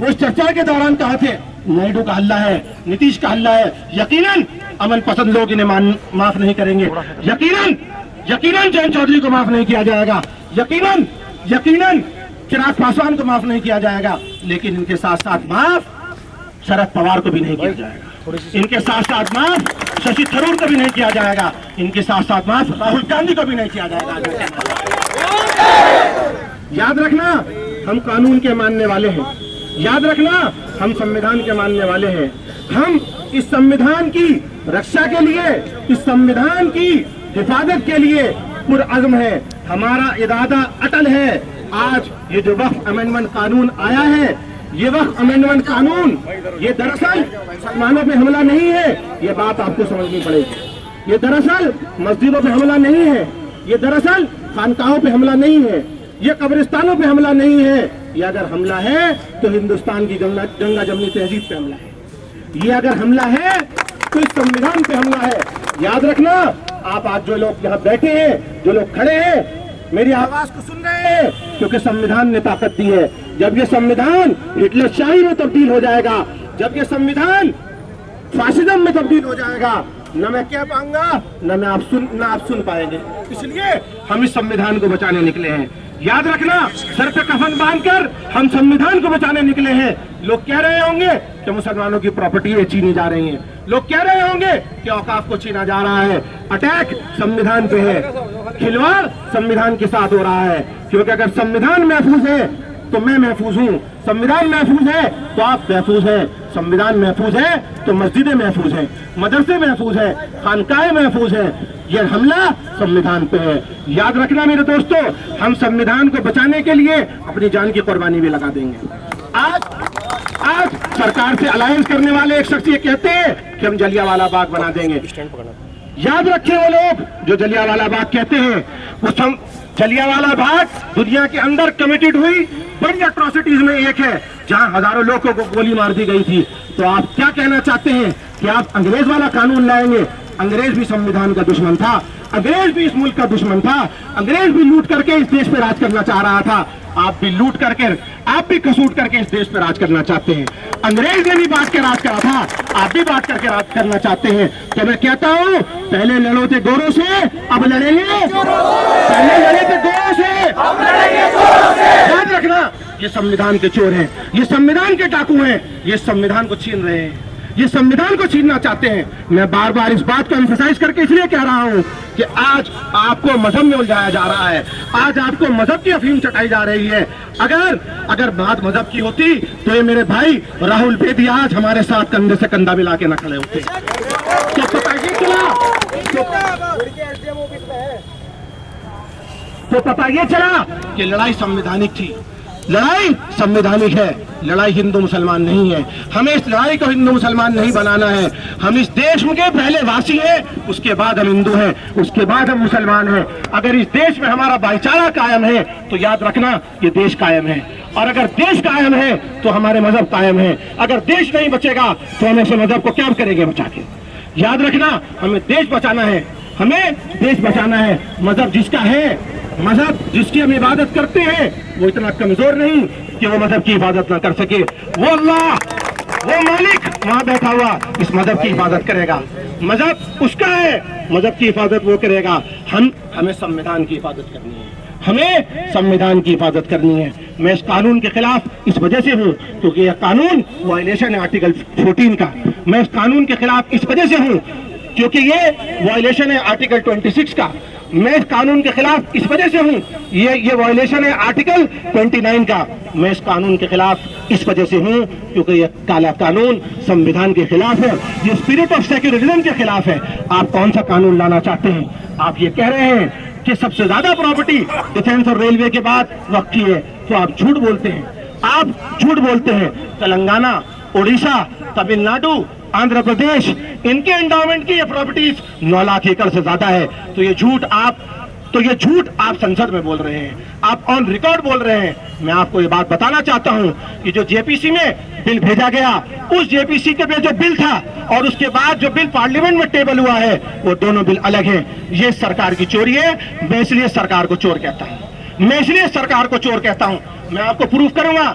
वो इस चर्चा के दौरान कहा थे नायडू का हल्ला है, नीतीश का हल्ला है, यकीनन अमन पसंद लोग इन्हें माफ नहीं करेंगे, यकीनन जयंत चौधरी को माफ नहीं किया जाएगा, यकीनन चिराग पासवान को माफ नहीं किया जाएगा, लेकिन इनके साथ साथ माफ शरद पवार को भी नहीं किया जाएगा, इनके साथ साथ माफ शशि थरूर को भी नहीं किया जाएगा, इनके साथ साथ माफ राहुल गांधी को भी नहीं किया जाएगा। याद रखना हम कानून के मानने वाले हैं, याद रखना हम संविधान के मानने वाले हैं, हम इस संविधान की रक्षा के लिए, इस संविधान की हिफाजत के लिए पुरअज़्म है, हमारा इरादा अटल है। आज ये जो वक्फ अमेंडमेंट कानून आया है, ये वक्फ अमेंडमेंट कानून ये दरअसल मुसलमानों पे हमला नहीं है, ये बात आपको समझनी पड़ेगी। ये दरअसल मस्जिदों पे हमला नहीं है, ये दरअसल खानकाहों पे हमला नहीं है, ये कब्रिस्तानों पे हमला नहीं है, ये अगर हमला है तो हिंदुस्तान की गंगा जमनी तहजीब पे हमला है, ये अगर हमला है तो इस संविधान पे हमला है। याद रखना आप आज जो लोग यहाँ बैठे हैं, जो लोग खड़े हैं, मेरी आवाज को सुन रहे हैं, क्योंकि संविधान ने ताकत दी है। जब ये संविधान हिटलर शाही में तब्दील हो जाएगा, जब ये संविधान फासिज्म में तब्दील हो जाएगा, न मैं कह पाऊंगा न आप सुन पाएंगे। इसलिए हम इस संविधान को बचाने निकले हैं। याद रखना सर पे कफन बांधकर हम संविधान को बचाने निकले हैं। लोग कह रहे होंगे कि मुसलमानों की प्रॉपर्टी छीनी जा रही है, लोग कह रहे होंगे कि औकाफ को छीना जा रहा है। अटैक संविधान पे है, खिलवाड़ संविधान के साथ हो रहा है, क्योंकि अगर संविधान महफूज है तो मैं महफूज हूँ, संविधान महफूज है तो आप महफूज हैं, संविधान महफूज है तो मस्जिदें महफूज हैं, मदरसे महफूज है, खानकाहें महफूज हैं। ये हमला संविधान पे है। याद रखना मेरे दोस्तों, हम संविधान को बचाने के लिए अपनी जान की कुर्बानी भी लगा देंगे। आज सरकार से अलायंस करने वाले एक शख्स ये कहते हैं कि हम जलियांवाला बाग बना देंगे। याद रखें वो लोग जो जलियांवाला बाग कहते हैं, उस जलियांवाला बाग दुनिया के अंदर कमिटेड हुई बड़ी एट्रोसिटीज में एक है, जहां हजारों लोगों को गोली मार दी गई थी। तो आप क्या कहना चाहते हैं कि आप अंग्रेज वाला कानून लाएंगे? अंग्रेज भी संविधान का दुश्मन था, अंग्रेज भी इस मुल्क का दुश्मन था, अंग्रेज भी लूट करके इस देश पे राज करना चाह रहा था। आप भी लूट करके, आप भी कसूट करके इस देश पे राज करना चाहते हैं। अंग्रेज ने भी बांट के राज करा था, आप भी बांट करके राज करना चाहते हैं। तो मैं कहता हूँ पहले लड़ो थे गोरों से, अब लड़ेंगे, पहले लड़े थे गोरों से, अब लड़ेंगे जोरों से। याद रखना ये संविधान के चोर हैं, ये संविधान के डाकू हैं, ये संविधान को छीन रहे हैं, ये संविधान को छीनना चाहते हैं। मैं बार बार इस बात को एम्फसाइज करके इसलिए कह रहा हूं कि आज आपको मजहब में उलझाया जा रहा है, आज आपको मजहब की अफीम चटाई जा रही है। अगर बात मजहब की होती तो ये मेरे भाई राहुल बेदी आज हमारे साथ कंधे से कंधा मिला के न खड़े होते। तो पता ये चला कि लड़ाई संवैधानिक थी, लड़ाई संवैधानिक है, लड़ाई हिंदू मुसलमान नहीं है। हमें इस लड़ाई को हिंदू मुसलमान नहीं बनाना है। हम इस देश के पहले वासी हैं, उसके बाद हम हिंदू हैं, उसके बाद हम मुसलमान हैं। अगर इस देश में हमारा भाईचारा कायम है तो याद रखना ये देश कायम है, और अगर देश कायम है तो हमारे मजहब कायम है। अगर देश नहीं बचेगा तो हम ऐसे मजहब को क्या करेंगे बचा के? याद रखना हमें देश बचाना है, हमें देश बचाना है। मजहब जिसका है, मजहब जिसकी हम इबादत करते हैं, वो इतना कमजोर नहीं कि वो मजहब की हिफाजत ना कर सके। वो अल्लाह, वो मालिक वहां बैठा हुआ इस मजहब की हिफाजत करेगा। मजहब उसका है, मजहब की हिफाजत वो करेगा। हमें संविधान की हिफाजत करनी है, हमें संविधान की हिफाजत करनी है। मैं इस कानून के खिलाफ इस वजह से हूँ क्योंकि यह कानून वायलेशन है आर्टिकल 14 का। मैं इस कानून के खिलाफ इस वजह से हूँ क्योंकि ये वायलेशन है आर्टिकल 26 का। मैं इस कानून के खिलाफ इस वजह से हूँ, ये वायलेशन है आर्टिकल 29 का। मैं इस कानून के खिलाफ इस वजह से हूँ क्योंकि ये काला कानून संविधान के खिलाफ है, ये स्पिरिट ऑफ सेक्युलरिज्म के खिलाफ है। आप कौन सा कानून लाना चाहते हैं? आप ये कह रहे हैं कि सबसे ज्यादा प्रॉपर्टी डिफेंस और रेलवे के बाद वक्त की है, तो आप झूठ बोलते हैं, आप झूठ बोलते हैं। तेलंगाना, उड़ीसा, तमिलनाडु, आंध्र प्रदेश, इनके एंडाउमेंट की ये प्रॉपर्टीज 9 लाख एकड़ से ज्यादा है। तो ये झूठ आप संसद में बोल रहे हैं, आप ऑन रिकॉर्ड बोल रहे हैं। मैं आपको ये बात बताना चाहता हूं कि जो जेपीसी में बिल भेजा गया, उस जेपीसी के पे जो बिल था और उसके बाद जो बिल पार्लियामेंट में टेबल हुआ है, वो दोनों बिल अलग हैं। ये सरकार की चोरी है। मैं इसलिए सरकार को चोर कहता हूं, मैं इसलिए सरकार को चोर कहता हूं। मैं आपको प्रूफ करूंगा।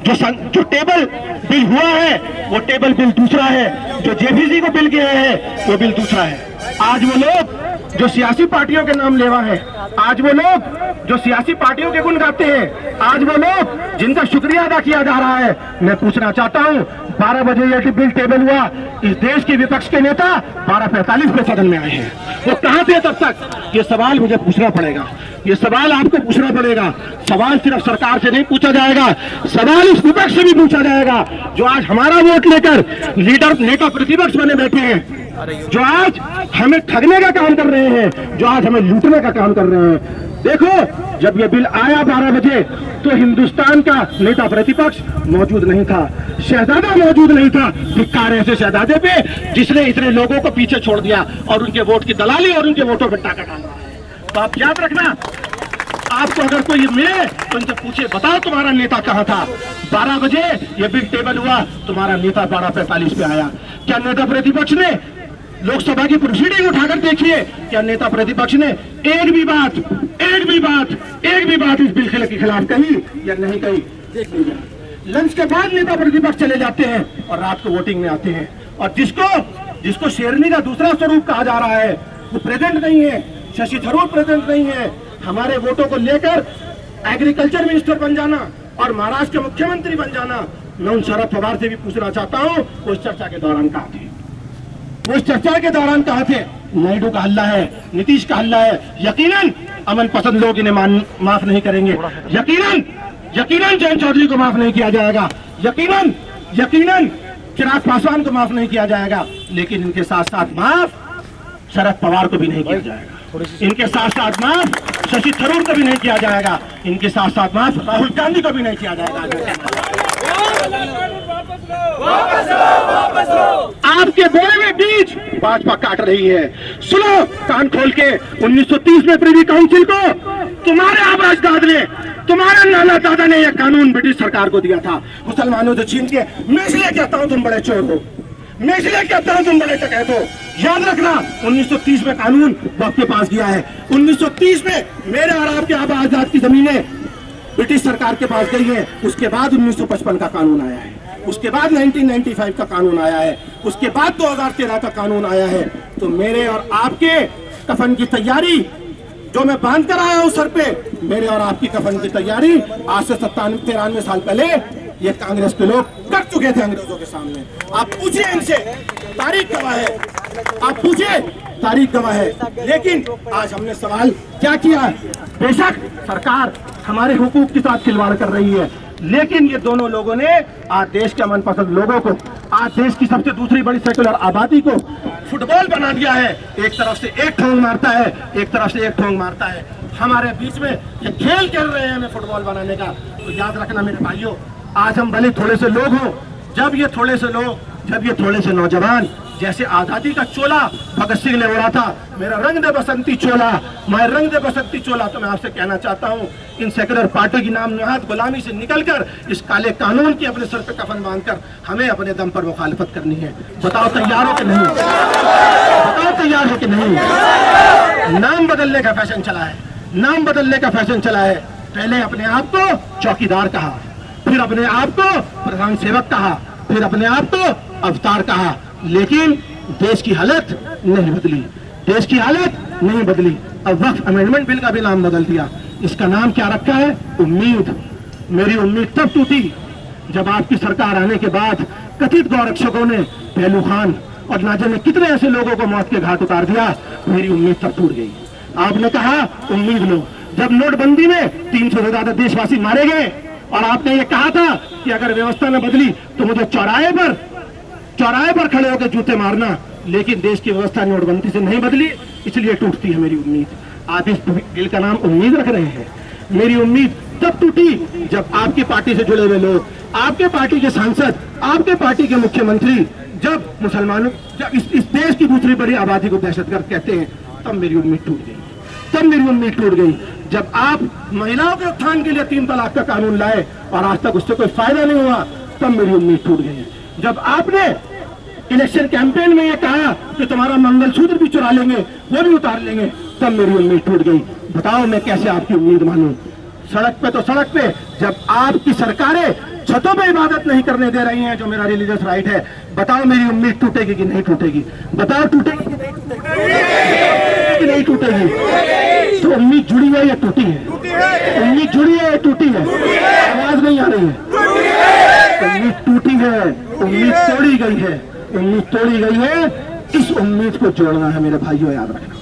जो टेबल बिल हुआ है वो टेबल बिल दूसरा है, जो जेपीसी को बिल गया है वो बिल दूसरा है। आज वो लोग जो सियासी पार्टियों के नाम लेवा है, आज वो लोग जो सियासी पार्टियों के गुण गाते हैं, आज वो लोग जिनका शुक्रिया अदा किया जा रहा है, मैं पूछना चाहता हूं 12 बजे ये बिल टेबल हुआ, इस देश के विपक्ष के नेता 12:45 पे सदन में आए हैं, वो कहां थे तब तक? ये सवाल मुझे पूछना पड़ेगा, ये सवाल आपको पूछना पड़ेगा। सवाल सिर्फ सरकार से नहीं पूछा जाएगा, सवाल इस विपक्ष से भी पूछा जाएगा जो आज हमारा वोट लेकर लीडर नेता प्रतिपक्ष बने बैठे हैं, जो आज हमें ठगने का काम कर रहे हैं, जो आज हमें लूटने का काम कर रहे हैं। देखो, जब ये बिल आया 12 बजे तो हिंदुस्तान का नेता प्रतिपक्ष मौजूद नहीं था, शहजादा मौजूद नहीं था। धिक्कार ऐसे शहजादे पे जिसने इतने लोगों को पीछे छोड़ दिया और उनके वोट की दलाली और उनके वोटों पर टाका डाल रहा है। तो आप याद रखना, आपको अगर कोई मिले तो उनसे पूछे, बताओ तुम्हारा नेता कहां था? 12 बजे ये बिल टेबल हुआ, तुम्हारा नेता 12:45 पे आया। क्या नेता प्रतिपक्ष ने लोकसभा की प्रोसीडिंग उठाकर देखिए, क्या नेता प्रतिपक्ष ने एक भी बात इस बिल के खिलाफ कही या नहीं कही? देख लीजिए। लंच के बाद नेता प्रतिपक्ष चले जाते हैं और रात को वोटिंग में आते हैं, और जिसको शेरनी का दूसरा स्वरूप कहा जा रहा है वो प्रेजेंट नहीं है, शशि थरूर प्रेजेंट नहीं है। हमारे वोटों को लेकर एग्रीकल्चर मिनिस्टर बन जाना और महाराष्ट्र के मुख्यमंत्री बन जाना, मैं उन शरद पवार से भी पूछना चाहता हूं, वो इस चर्चा के दौरान कहां थे? वो इस चर्चा के दौरान कहां थे? नायडू का हल्ला है, नीतीश का हल्ला है, यकीनन अमन पसंद लोग इन्हें माफ नहीं करेंगे, यकीनन जयंत चौधरी को माफ नहीं किया जाएगा, यकीनन चिराग पासवान को माफ नहीं किया जाएगा, लेकिन इनके साथ साथ माफ शरद पवार को भी नहीं किया जाएगा, इनके साथ साथ माफ शशि थरूर को भी नहीं किया जाएगा, इनके साथ साथ माफ राहुल गांधी को भी नहीं किया जाएगा। आपके बोले में बीज भाजपा काट रही है। सुनो कान खोल के, 1930 में प्रिवी काउंसिल को तुम्हारे आवाजदाद ने, तुम्हारे नाना दादा ने यह कानून ब्रिटिश सरकार को दिया था, मुसलमानों से छीन के। मैं इसलिए कहता हूं तुम बड़े चोर हो, मैं इसलिए कहता हूं तुम बड़े डकैत हो। याद रखना, 1930 में कानून वो आपके पास गया है। 1930 में मेरे और आपके आबाद की जमीनें ब्रिटिश सरकार के पास गई है। उसके बाद 1955 का कानून आया है, उसके बाद 1995 का कानून आया है, उसके बाद 2013 का कानून आया है। तो मेरे और आपके कफन की तैयारी जो मैं बांध कर आया हूं सर पे, मेरे और आपकी कफन की तैयारी आज से 93 साल पहले ये कांग्रेस के लोग कर चुके थे अंग्रेजों के सामने। आप पूछिए इनसे, तारीख गवाह है, आप पूछिए, तारीख गवाह है। लेकिन आज हमने सवाल क्या किया? बेशक सरकार हमारे हुकूक के साथ खिलवाड़ कर रही है, लेकिन ये दोनों लोगों ने आज देश के मनपसंद लोगों को, आज देश की सबसे दूसरी बड़ी सेकुलर आबादी को फुटबॉल बना दिया है। एक तरफ से एक ठोंग मारता है, एक तरफ से एक ठोंग मारता है। हमारे बीच में ये खेल खेल रहे हैं हमें फुटबॉल बनाने का। तो याद रखना मेरे भाइयों, आज हम भले थोड़े से लोग हों, जब ये थोड़े से नौजवान, जैसे आजादी का चोला भगत सिंह ने ओढ़ा था, मेरा रंग दे बसंती चोला, मैं रंग दे बसंती चोला, तो मैं आपसे कहना चाहता हूं, इन सेकुलर पार्टी की नाम नहाद गुलामी से निकलकर इस काले कानून की अपने सर पे कफन बांधकर हमें अपने दम पर मुखालफत करनी है। बताओ तैयार हो कि नहीं? बताओ तैयार हो कि नहीं? नाम बदलने का फैशन चला है, नाम बदलने का फैशन चला है। पहले अपने आप को चौकीदार कहा, फिर अपने आप को प्रधान सेवक कहा, फिर अपने आप को अवतार कहा, लेकिन देश की हालत नहीं बदली, देश की हालत नहीं बदली। अब वक्फ अमेंडमेंट बिल का भी नाम बदल दिया। इसका नाम क्या रखा है? उम्मीद। मेरी उम्मीद तब टूटी जब आपकी सरकार आने के बाद कथित गौरक्षकों ने पहलू खान और ना जाने कितने ऐसे लोगों को मौत के घाट उतार दिया। मेरी उम्मीद तब टूट गई। आपने कहा उम्मीद लो। जब नोटबंदी में 300 से ज्यादा देशवासी मारे गए और आपने ये कहा था कि अगर व्यवस्था न बदली तो मुझे चौराहे पर खड़े होकर जूते मारना, लेकिन देश की व्यवस्था नोटबंदी से नहीं बदली, इसलिए टूटती है मेरी उम्मीद। आप इस बिल का नाम उम्मीद रख रहे हैं। मेरी उम्मीद तब टूटी जब आपकी पार्टी से जुड़े हुए लोग, आपके पार्टी के सांसद, आपके पार्टी के मुख्यमंत्री जब मुसलमानों, जब इस देश की दूसरी बड़ी आबादी को दहशतगर्द कहते हैं, तब मेरी उम्मीद टूट गई। तब मेरी उम्मीद टूट गई जब आप महिलाओं के उत्थान के लिए 3 तलाक का कानून लाए और आज तक उससे कोई फायदा नहीं हुआ, तब मेरी उम्मीद टूट गई। जब आपने इलेक्शन कैंपेन में ये कहा कि तुम्हारा मंगलसूत्र भी चुरा लेंगे, वो भी उतार लेंगे, तब मेरी उम्मीद टूट गई। बताओ मैं कैसे आपकी उम्मीद मानूं? सड़क पे तो सड़क पे जब आपकी सरकारें छतों पे इबादत नहीं करने दे रही हैं, जो मेरा रिलीजियस राइट है। बताओ मेरी उम्मीद टूटेगी कि नहीं टूटेगी? बताओ टूटेगी कि नहीं टूटेगी? कि नहीं टूटेगी? तो उम्मीद जुड़ी है या टूटी है? उम्मीद जुड़ी है या टूटी है? आवाज नहीं आ रही है। उम्मीद टूटी है, उम्मीद तोड़ी गई है, उम्मीद तोड़ी गई है। इस उम्मीद को जोड़ना है मेरे भाइयों, याद रखना,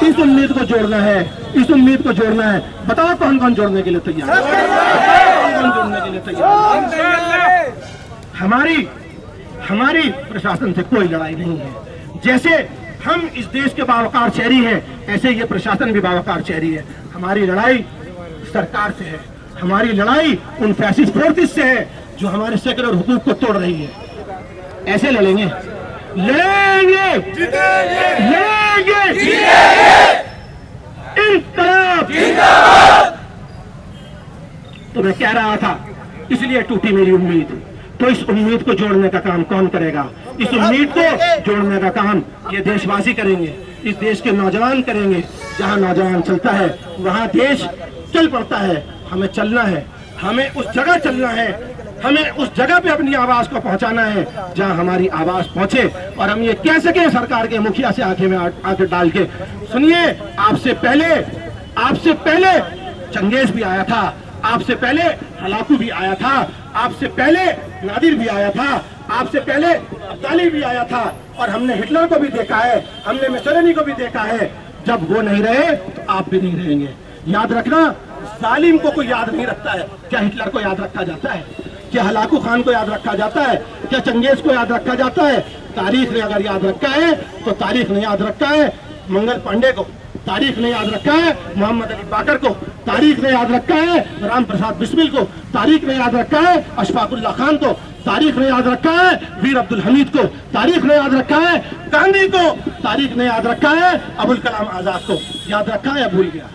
इस उम्मीद को जोड़ना है, इस उम्मीद को जोड़ना है। बताओ कौन कौन जोड़ने के लिए तैयार है? कौन कौन जोड़ने के लिए तैयार है? हमारी प्रशासन से कोई लड़ाई नहीं है। जैसे हम इस देश के बावकार शहरी हैं, ऐसे ये प्रशासन भी बावकार शहरी है। हमारी लड़ाई सरकार से है, हमारी लड़ाई उन फैसिस्ट फोर्सेस से है जो हमारे सेकुलर हुकूक को तोड़ रही है। ऐसे लड़ेंगे, लड़ेंगे, लड़ेंगे, इनकलाब। तो मैं कह रहा था, इसलिए टूटी मेरी उम्मीद। तो इस उम्मीद को जोड़ने का काम कौन करेगा? इस उम्मीद को जोड़ने का काम ये देशवासी करेंगे, इस देश के नौजवान करेंगे। जहां नौजवान चलता है वहां देश चल पड़ता है। हमें चलना है, हमें उस जगह चलना है, हमें उस जगह पे अपनी आवाज को पहुंचाना है जहां हमारी आवाज पहुंचे और हम ये कह सके सरकार के मुखिया से आंखें में आंखें डाल के, सुनिए, आपसे पहले चंगेज भी आया था, आपसे पहले हलाकू भी आया था, आपसे पहले नादिर भी आया था, आपसे पहले अब्दाली भी आया था, और हमने हिटलर को भी देखा है, हमने मुसोलिनी को भी देखा है। जब वो नहीं रहे तो आप भी नहीं रहेंगे। याद रखना, जालिम को कोई याद नहीं रखता है। क्या हिटलर को याद रखा जाता है? क्या हलाकू खान को याद रखा जाता है? क्या चंगेज को याद रखा जाता है? तारीख ने अगर याद रखा है तो तारीख ने याद रखा है मंगल पांडे को, तारीख ने याद रखा है मोहम्मद अली बाकर को, तारीख ने याद रखा है राम प्रसाद बिस्मिल को, तारीख ने याद रखा है अशफाकुल्ला खान को, तारीख ने याद रखा है वीर अब्दुल हमीद को, तारीख ने याद रखा है गांधी को, तारीख ने याद रखा है अबुल कलाम आजाद को। याद रखा है या भूल गया?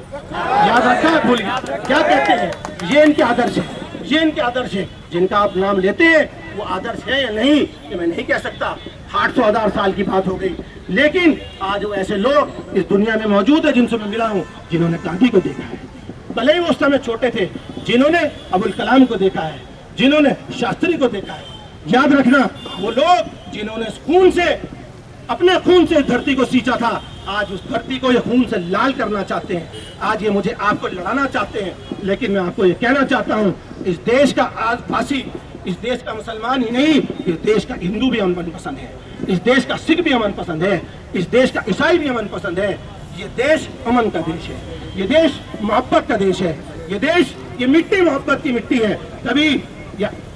याद रखा है, भूल गया? क्या कहते हैं? ये इनके आदर्श है, ये इनके आदर्श है। जिनका आप नाम लेते हैं वो आदर्श है या नहीं, ये मैं नहीं कह सकता। 800,000 साल की बात हो गई, लेकिन आज वो ऐसे लोग इस दुनिया में मौजूद है जिनसे मैं मिला हूँ, जिन्होंने गांधी को देखा है, भले ही वो उस समय छोटे थे, जिन्होंने अबुल कलाम को देखा है, जिन्होंने शास्त्री को देखा है। याद रखना, वो लोग जिन्होंने खून से, अपने खून से धरती को सींचा था, आज उस धरती को ये खून से लाल करना चाहते हैं। आज ये मुझे आपको लड़ाना चाहते हैं, लेकिन मैं आपको ये कहना चाहता हूँ, इस देश का आज फांसी, इस देश का मुसलमान ही नहीं, इस देश का हिंदू भी अमन पसंद है, इस देश का सिख भी अमन पसंद है, इस देश का ईसाई भी अमन पसंद है। ये देश अमन का देश है, ये देश मोहब्बत का देश है, ये देश, ये मिट्टी मोहब्बत की मिट्टी है। कभी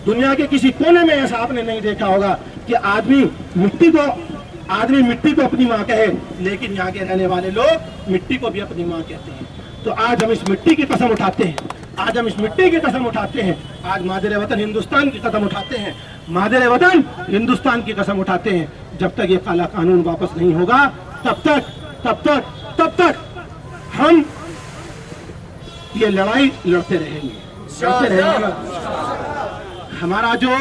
दुनिया के किसी कोने में ऐसा आपने नहीं देखा होगा कि आदमी मिट्टी को अपनी माँ कहे, लेकिन यहाँ के रहने वाले लोग मिट्टी को भी अपनी माँ कहते हैं। तो आज हम इस मिट्टी की कसम उठाते हैं, आज हम इस मिट्टी की कसम उठाते हैं, आज मादरे वतन हिंदुस्तान की कसम उठाते हैं, मादरे वतन हिंदुस्तान की कसम उठाते हैं। जब तक ये काला कानून वापस नहीं होगा, तब तक हम ये लड़ाई लड़ते रहेंगे। हमारा जो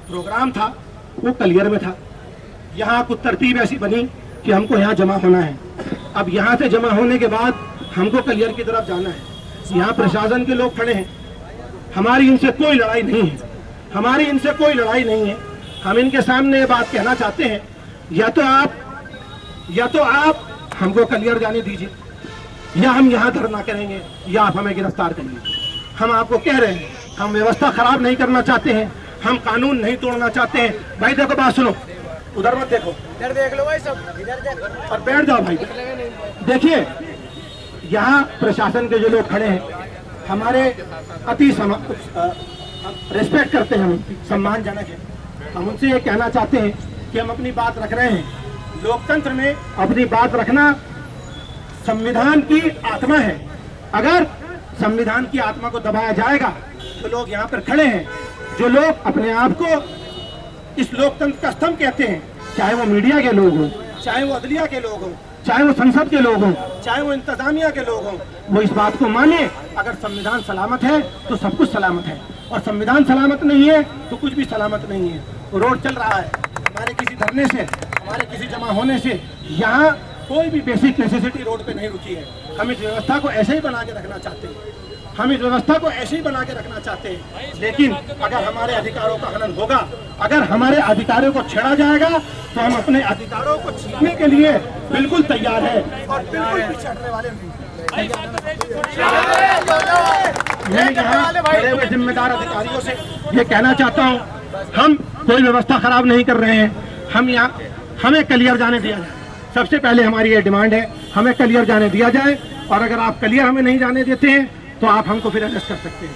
प्रोग्राम था वो कलियर में था। यहाँ कुछ तरतीब ऐसी बनी कि हमको यहाँ जमा होना है। अब यहाँ से जमा होने के बाद हमको कलियर की तरफ जाना है। यहाँ प्रशासन के लोग खड़े हैं, हमारी इनसे कोई लड़ाई नहीं है, हमारी इनसे कोई लड़ाई नहीं है। हम इनके सामने ये बात कहना चाहते हैं, या तो आप हमको कलियर जाने दीजिए, या हम यहाँ धरना करेंगे, या आप हमें गिरफ्तार करिए। हम आपको कह रहे हैं, हम व्यवस्था खराब नहीं करना चाहते हैं, हम कानून नहीं तोड़ना चाहते हैं। भाई देखो, बात सुनो, उधर मत देखो, इधर देख लो भाई, सब इधर देखो और बैठ जाओ भाई। देखिए, यहाँ प्रशासन के जो लोग खड़े हैं, हमारे अति रिस्पेक्ट करते हैं, हम सम्मानजनक है। हम उनसे ये कहना चाहते हैं कि हम अपनी बात रख रहे हैं। लोकतंत्र में अपनी बात रखना संविधान की आत्मा है। अगर संविधान की आत्मा को दबाया जाएगा तो लोग यहाँ पर खड़े हैं, जो लोग अपने आप को इस लोकतंत्र का स्तंभ कहते हैं, चाहे वो मीडिया के लोग हों, चाहे वो अदलिया के लोग हों, चाहे वो संसद के लोग हों, चाहे वो इंतजामिया के लोग हों, वो इस बात को माने, अगर संविधान सलामत है तो सब कुछ सलामत है, और संविधान सलामत नहीं है तो कुछ भी सलामत नहीं है। रोड चल रहा है, हमारे किसी धरने से, हमारे किसी जमा होने से यहाँ कोई भी बेसिक नेसेसिटी रोड पे नहीं रुकी है। हम इस व्यवस्था को ऐसे ही बना के रखना चाहते हैं, हम इस व्यवस्था को ऐसे ही बना के रखना चाहते हैं। लेकिन अगर हमारे अधिकारों का हनन होगा, अगर हमारे अधिकारों को छेड़ा जाएगा, तो हम अपने अधिकारों को छीनने के लिए बिल्कुल तैयार है और बिल्कुल पीछे हटने वाले नहीं। मैं यहाँ बड़े हुए जिम्मेदार अधिकारियों से ये कहना चाहता हूँ, हम कोई व्यवस्था खराब नहीं कर रहे हैं। हम यहाँ हमें क्लियर जाने दिया जाए। सबसे पहले हमारी ये डिमांड है, हमें क्लियर जाने दिया जाए। और अगर आप क्लियर हमें नहीं जाने देते हैं तो आप हमको फिर अरेस्ट कर सकते हैं।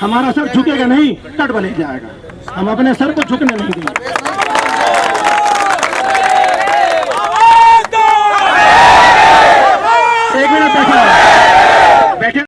हमारा सर झुकेगा नहीं, कट बने जाएगा। हम अपने सर को झुकने नहीं देंगे।